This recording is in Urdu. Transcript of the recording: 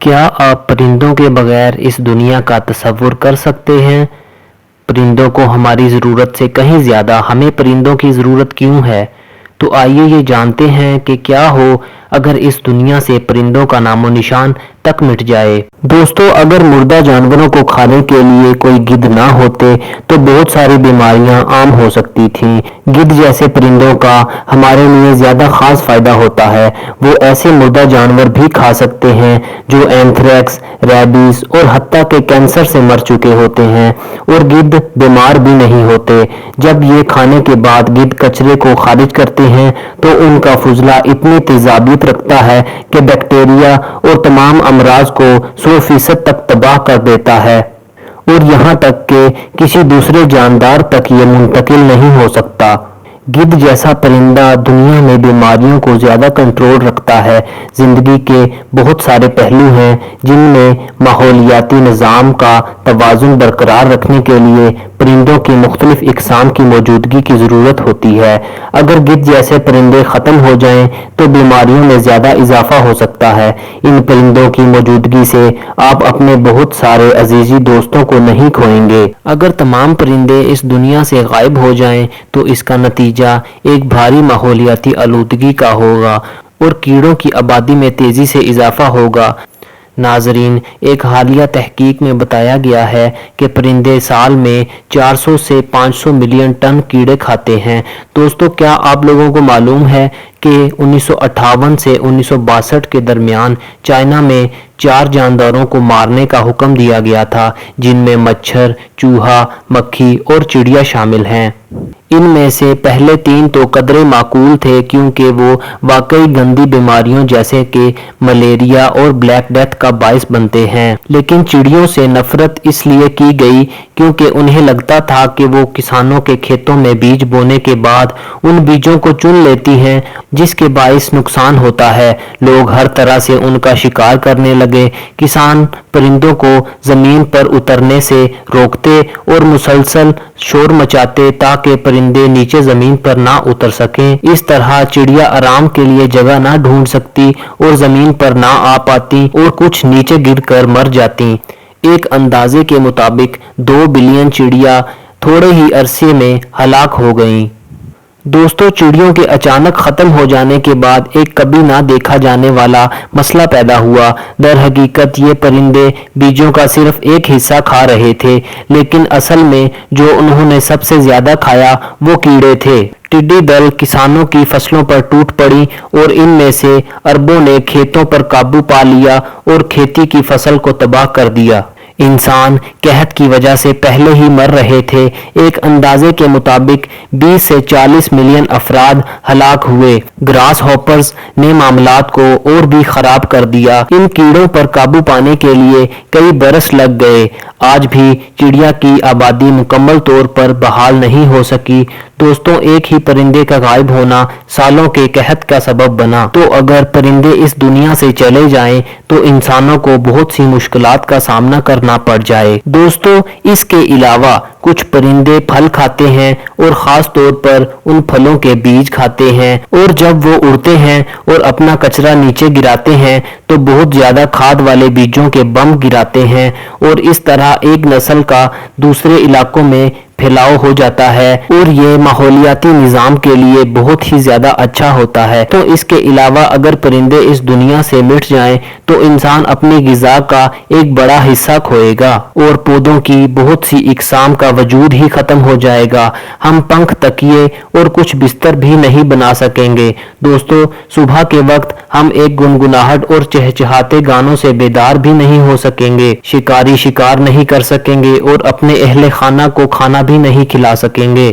کیا آپ پرندوں کے بغیر اس دنیا کا تصور کر سکتے ہیں؟ پرندوں کو ہماری ضرورت سے کہیں زیادہ ہمیں پرندوں کی ضرورت کیوں ہے؟ تو آئیے یہ جانتے ہیں کہ کیا ہو اگر اس دنیا سے پرندوں کا نام و نشان تک مٹ جائے۔ دوستو، اگر مردہ جانوروں کو کھانے کے لیے کوئی گدھ نہ ہوتے تو بہت ساری بیماریاں عام ہو سکتی تھیں۔ گدھ جیسے پرندوں کا ہمارے لیے زیادہ خاص فائدہ ہوتا ہے۔ وہ ایسے مردہ جانور بھی کھا سکتے ہیں جو اینتھریکس، ریبیز اور حتیٰ کہ کینسر سے مر چکے ہوتے ہیں، اور گدھ بیمار بھی نہیں ہوتے۔ جب یہ کھانے کے بعد گدھ کچرے کو خارج کرتے ہیں تو ان کا فضلہ اتنی تیزابیت رکھتا ہے کہ بیکٹیریا اور تمام امراض کو 100% تک تباہ کر دیتا ہے، اور یہاں تک کہ کسی دوسرے جاندار تک یہ منتقل نہیں ہو سکتا۔ گدھ جیسا پرندہ دنیا میں بیماریوں کو زیادہ کنٹرول رکھتا ہے۔ زندگی کے بہت سارے پہلو ہیں جن میں ماحولیاتی نظام کا توازن برقرار رکھنے کے لیے پرندوں کی مختلف اقسام کی موجودگی کی ضرورت ہوتی ہے۔ اگر گدھ جیسے پرندے ختم ہو جائیں تو بیماریوں میں زیادہ اضافہ ہو سکتا ہے۔ ان پرندوں کی موجودگی سے آپ اپنے بہت سارے عزیزی دوستوں کو نہیں کھوئیں گے۔ اگر تمام پرندے اس دنیا سے غائب ہو جائیں تو اس کا نتیجہ ایک بھاری ماحولیاتی آلودگی کا ہوگا اور کیڑوں کی آبادی میں تیزی سے اضافہ ہوگا۔ ناظرین، ایک حالیہ تحقیق میں بتایا گیا ہے کہ پرندے سال میں 400 سے 500 ملین ٹن کیڑے کھاتے ہیں۔ دوستو، کیا آپ لوگوں کو معلوم ہے کہ 1958 سے 1962 کے درمیان چائنا میں 4 جانداروں کو مارنے کا حکم دیا گیا تھا، جن میں مچھر، چوہا، مکھی اور چڑیا شامل ہیں۔ ان میں سے پہلے 3 تو قدرے معقول تھے کیونکہ وہ واقعی گندی بیماریوں جیسے کہ ملیریا اور بلیک ڈیتھ کا باعث بنتے ہیں، لیکن چڑیوں سے نفرت اس لیے کی گئی کیونکہ انہیں لگتا تھا کہ وہ کسانوں کے کھیتوں میں بیج بونے کے بعد ان بیجوں کو چن لیتی ہیں، جس کے باعث نقصان ہوتا ہے۔ لوگ ہر طرح سے ان کا شکار کرنے لگے۔ کسان پرندوں کو زمین پر اترنے سے روکتے اور مسلسل شور مچاتے تاکہ پرندے نیچے زمین پر نہ اتر سکیں۔ اس طرح چڑیا آرام کے لیے جگہ نہ ڈھونڈ سکتی اور زمین پر نہ آ پاتی اور کچھ نیچے گر کر مر جاتی۔ ایک اندازے کے مطابق 2 بلین چڑیا تھوڑے ہی عرصے میں ہلاک ہو گئیں۔ دوستو، چڑیوں کے اچانک ختم ہو جانے کے بعد ایک کبھی نہ دیکھا جانے والا مسئلہ پیدا ہوا۔ در حقیقت یہ پرندے بیجوں کا صرف ایک حصہ کھا رہے تھے، لیکن اصل میں جو انہوں نے سب سے زیادہ کھایا وہ کیڑے تھے۔ ٹڈی دل کسانوں کی فصلوں پر ٹوٹ پڑی اور ان میں سے اربوں نے کھیتوں پر قابو پا لیا اور کھیتی کی فصل کو تباہ کر دیا۔ انسان قحط کی وجہ سے پہلے ہی مر رہے تھے۔ ایک اندازے کے مطابق 20 سے 40 ملین افراد ہلاک ہوئے۔ گراس ہاپرز نے معاملات کو اور بھی خراب کر دیا۔ ان کیڑوں پر قابو پانے کے لیے کئی برس لگ گئے۔ آج بھی چڑیا کی آبادی مکمل طور پر بحال نہیں ہو سکی۔ دوستوں، ایک ہی پرندے کا غائب ہونا سالوں کے قحط کا سبب بنا۔ تو اگر پرندے اس دنیا سے چلے جائیں تو انسانوں کو بہت سی مشکلات کا سامنا کرنا پڑ جائے۔ دوستو، اس کے علاوہ کچھ پرندے پھل کھاتے ہیں اور خاص طور پر ان پھلوں کے بیج کھاتے ہیں، اور جب وہ اڑتے ہیں اور اپنا کچرا نیچے گراتے ہیں تو بہت زیادہ کھاد والے بیجوں کے بم گراتے ہیں، اور اس طرح ایک نسل کا دوسرے علاقوں میں پھیلاؤ ہو جاتا ہے، اور یہ ماحولیاتی نظام کے لیے بہت ہی زیادہ اچھا ہوتا ہے۔ تو اس کے علاوہ اگر پرندے اس دنیا سے مٹ جائیں تو انسان اپنی غذا کا ایک بڑا حصہ کھوئے گا اور پودوں کی بہت سی اقسام کا وجود ہی ختم ہو جائے گا۔ ہم پنکھ، تکیے اور کچھ بستر بھی نہیں بنا سکیں گے۔ دوستو، صبح کے وقت ہم ایک گنگناہٹ اور چہچہاتے گانوں سے بیدار بھی نہیں ہو سکیں گے۔ شکاری شکار نہیں کر سکیں گے اور اپنے اہل خانہ کو کھانا بھی نہیں کھلا سکیں گے۔